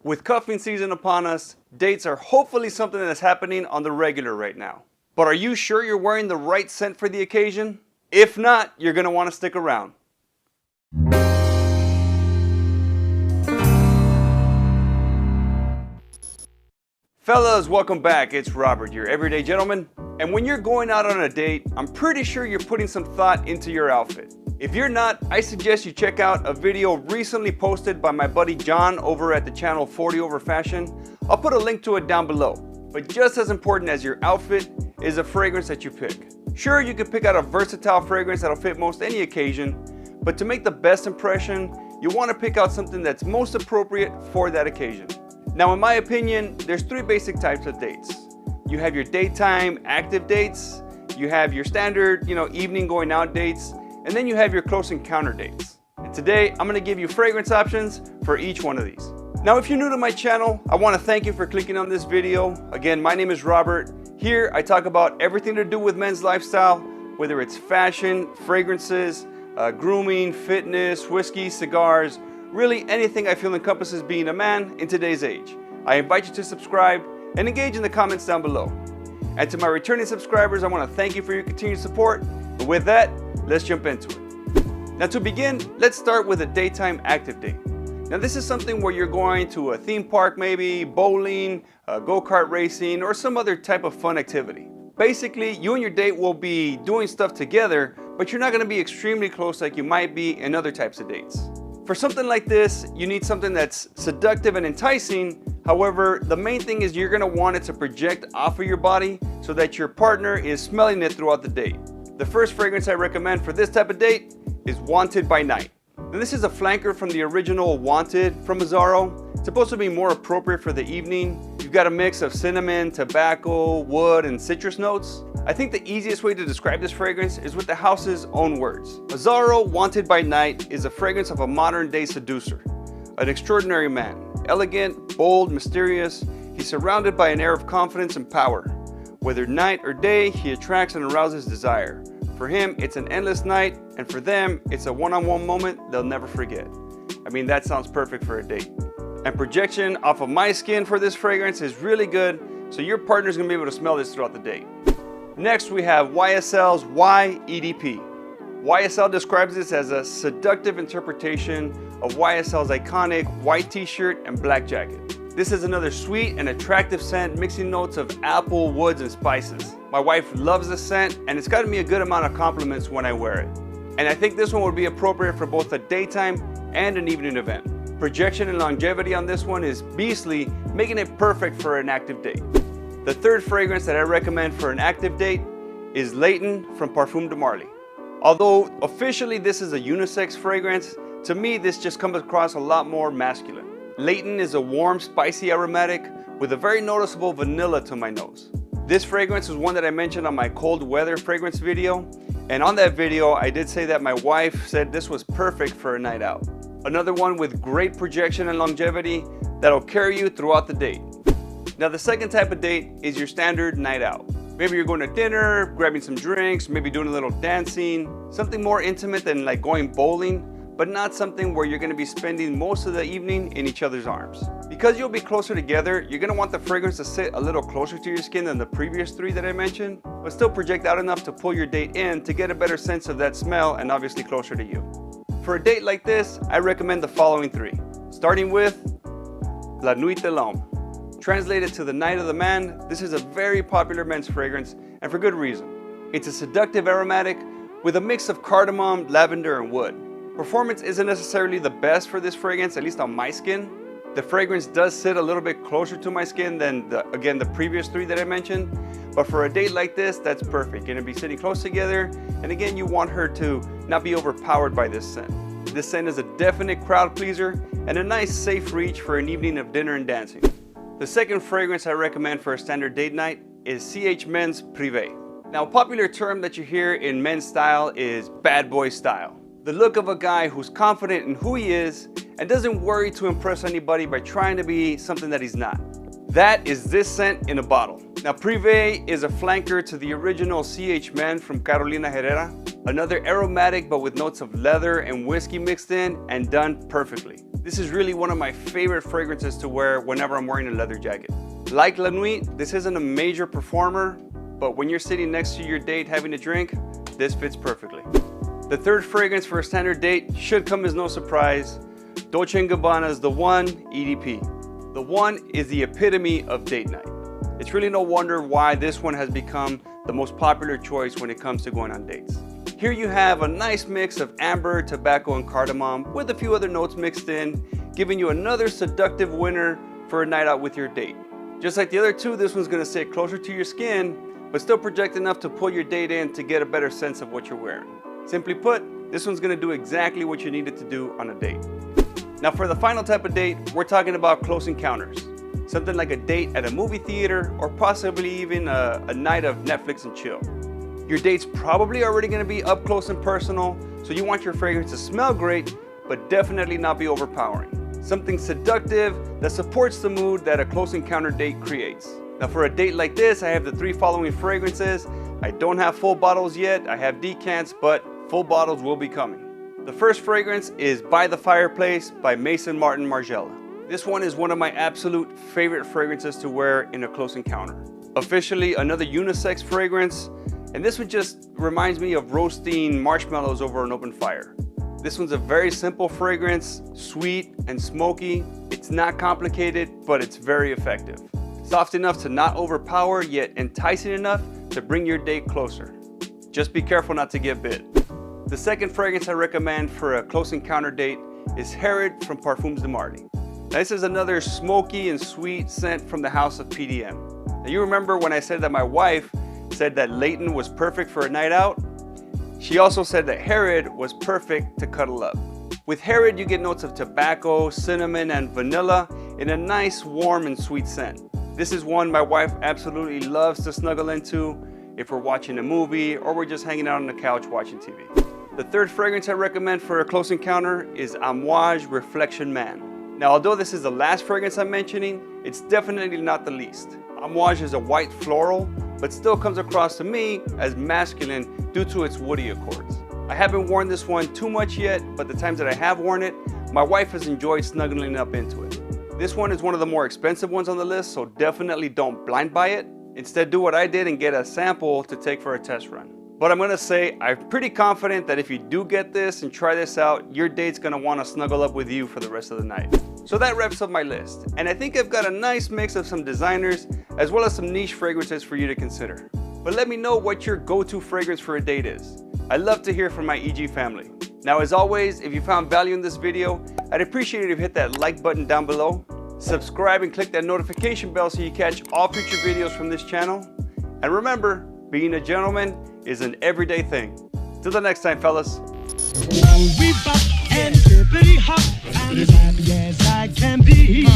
With cuffing season upon us, dates are hopefully something that's happening on the regular right now. But are you sure you're wearing the right scent for the occasion? If not, you're going to want to stick around. Fellas, welcome back. It's Robert, your everyday gentleman. And when you're going out on a date, I'm pretty sure you're putting some thought into your outfit. If you're not, I suggest you check out a video recently posted by my buddy John over at the channel 40 Over Fashion. I'll put a link to it down below. But just as important as your outfit is the fragrance that you pick. Sure, you can pick out a versatile fragrance that'll fit most any occasion, but to make the best impression, you want to pick out something that's most appropriate for that occasion. Now, in my opinion, there's three basic types of dates. You have your daytime active dates, you have your standard, evening going out dates, and then you have your close encounter dates. And today, I'm gonna give you fragrance options for each one of these. Now, if you're new to my channel, I wanna thank you for clicking on this video. Again, my name is Robert. Here, I talk about everything to do with men's lifestyle, whether it's fashion, fragrances, grooming, fitness, whiskey, cigars, really anything I feel encompasses being a man in today's age. I invite you to subscribe and engage in the comments down below. And to my returning subscribers, I wanna thank you for your continued support. And with that, let's jump into it. Now to begin, let's start with a daytime active date. Now this is something where you're going to a theme park maybe, bowling, go-kart racing, or some other type of fun activity. Basically, you and your date will be doing stuff together, but you're not gonna be extremely close like you might be in other types of dates. For something like this, you need something that's seductive and enticing. However, the main thing is you're gonna want it to project off of your body so that your partner is smelling it throughout the date. The first fragrance I recommend for this type of date is Wanted by Night. Now this is a flanker from the original Wanted from Azzaro. It's supposed to be more appropriate for the evening. You've got a mix of cinnamon, tobacco, wood, and citrus notes. I think the easiest way to describe this fragrance is with the house's own words. Azzaro Wanted by Night is a fragrance of a modern day seducer, an extraordinary man. Elegant, bold, mysterious, he's surrounded by an air of confidence and power. Whether night or day, he attracts and arouses desire. For him, it's an endless night, and for them, it's a one-on-one moment they'll never forget. I mean, that sounds perfect for a date. And projection off of my skin for this fragrance is really good, so your partner's gonna be able to smell this throughout the date. Next, we have YSL's Why EDP. YSL describes this as a seductive interpretation of YSL's iconic white t-shirt and black jacket. This is another sweet and attractive scent mixing notes of apple, woods, and spices. My wife loves this scent, and it's gotten me a good amount of compliments when I wear it. And I think this one would be appropriate for both a daytime and an evening event. Projection and longevity on this one is beastly, making it perfect for an active date. The third fragrance that I recommend for an active date is Layton from Parfum de Marly. Although officially this is a unisex fragrance, to me this just comes across a lot more masculine. Layton is a warm, spicy aromatic with a very noticeable vanilla to my nose. This fragrance is one that I mentioned on my cold weather fragrance video, and on that video I did say that my wife said this was perfect for a night out. Another one with great projection and longevity that'll carry you throughout the date. Now the second type of date is your standard night out. Maybe you're going to dinner, grabbing some drinks, maybe doing a little dancing, something more intimate than like going bowling, but not something where you're gonna be spending most of the evening in each other's arms. Because you'll be closer together, you're gonna want the fragrance to sit a little closer to your skin than the previous three that I mentioned, but still project out enough to pull your date in to get a better sense of that smell and obviously closer to you. For a date like this, I recommend the following three, starting with La Nuit de l'Homme. Translated to the Night of the Man, this is a very popular men's fragrance, and for good reason. It's a seductive aromatic with a mix of cardamom, lavender, and wood. Performance isn't necessarily the best for this fragrance, at least on my skin. The fragrance does sit a little bit closer to my skin than the previous three that I mentioned. But for a date like this, that's perfect. You're gonna be sitting close together, and again, you want her to not be overpowered by this scent. This scent is a definite crowd pleaser and a nice safe reach for an evening of dinner and dancing. The second fragrance I recommend for a standard date night is CH Men's Privé. Now, a popular term that you hear in men's style is bad boy style. The look of a guy who's confident in who he is and doesn't worry to impress anybody by trying to be something that he's not. That is this scent in a bottle. Now, Privé is a flanker to the original CH Men from Carolina Herrera. Another aromatic but with notes of leather and whiskey mixed in and done perfectly. This is really one of my favorite fragrances to wear whenever I'm wearing a leather jacket. Like La Nuit, this isn't a major performer, but when you're sitting next to your date having a drink, this fits perfectly. The third fragrance for a standard date should come as no surprise. Dolce & Gabbana's The One EDP. The One is the epitome of date night. It's really no wonder why this one has become the most popular choice when it comes to going on dates. Here you have a nice mix of amber, tobacco, and cardamom with a few other notes mixed in, giving you another seductive winner for a night out with your date. Just like the other two, this one's gonna sit closer to your skin, but still project enough to pull your date in to get a better sense of what you're wearing. Simply put, this one's gonna do exactly what you need it to do on a date. Now for the final type of date, we're talking about close encounters. Something like a date at a movie theater or possibly even a night of Netflix and chill. Your date's probably already gonna be up close and personal, so you want your fragrance to smell great, but definitely not be overpowering. Something seductive that supports the mood that a close encounter date creates. Now for a date like this, I have the three following fragrances. I don't have full bottles yet, I have decants, but full bottles will be coming. The first fragrance is By the Fireplace by Maison Martin Margiela. This one is one of my absolute favorite fragrances to wear in a close encounter. Officially another unisex fragrance, and this one just reminds me of roasting marshmallows over an open fire. This one's a very simple fragrance, sweet and smoky. It's not complicated, but it's very effective. Soft enough to not overpower, yet enticing enough to bring your date closer. Just be careful not to get bit. The second fragrance I recommend for a close encounter date is Herod from Parfums de Marly. Now, this is another smoky and sweet scent from the house of PDM. Now, you remember when I said that my wife said that Leighton was perfect for a night out? She also said that Herod was perfect to cuddle up. With Herod, you get notes of tobacco, cinnamon, and vanilla in a nice, warm, and sweet scent. This is one my wife absolutely loves to snuggle into if we're watching a movie or we're just hanging out on the couch watching TV. The third fragrance I recommend for a close encounter is Amouage Reflection Man. Now, although this is the last fragrance I'm mentioning, it's definitely not the least. Amouage is a white floral, but still comes across to me as masculine due to its woody accords. I haven't worn this one too much yet, but the times that I have worn it, my wife has enjoyed snuggling up into it. This one is one of the more expensive ones on the list, so definitely don't blind buy it. Instead, do what I did and get a sample to take for a test run. But I'm gonna say, I'm pretty confident that if you do get this and try this out, your date's gonna wanna snuggle up with you for the rest of the night. So that wraps up my list. And I think I've got a nice mix of some designers as well as some niche fragrances for you to consider. But let me know what your go-to fragrance for a date is. I love to hear from my EG family. Now, as always, if you found value in this video, I'd appreciate it if you hit that like button down below, subscribe and click that notification bell so you catch all future videos from this channel. And remember, being a gentleman is an everyday thing. Till the next time, fellas. We bop and hippity hop, I'm as happy as I can be.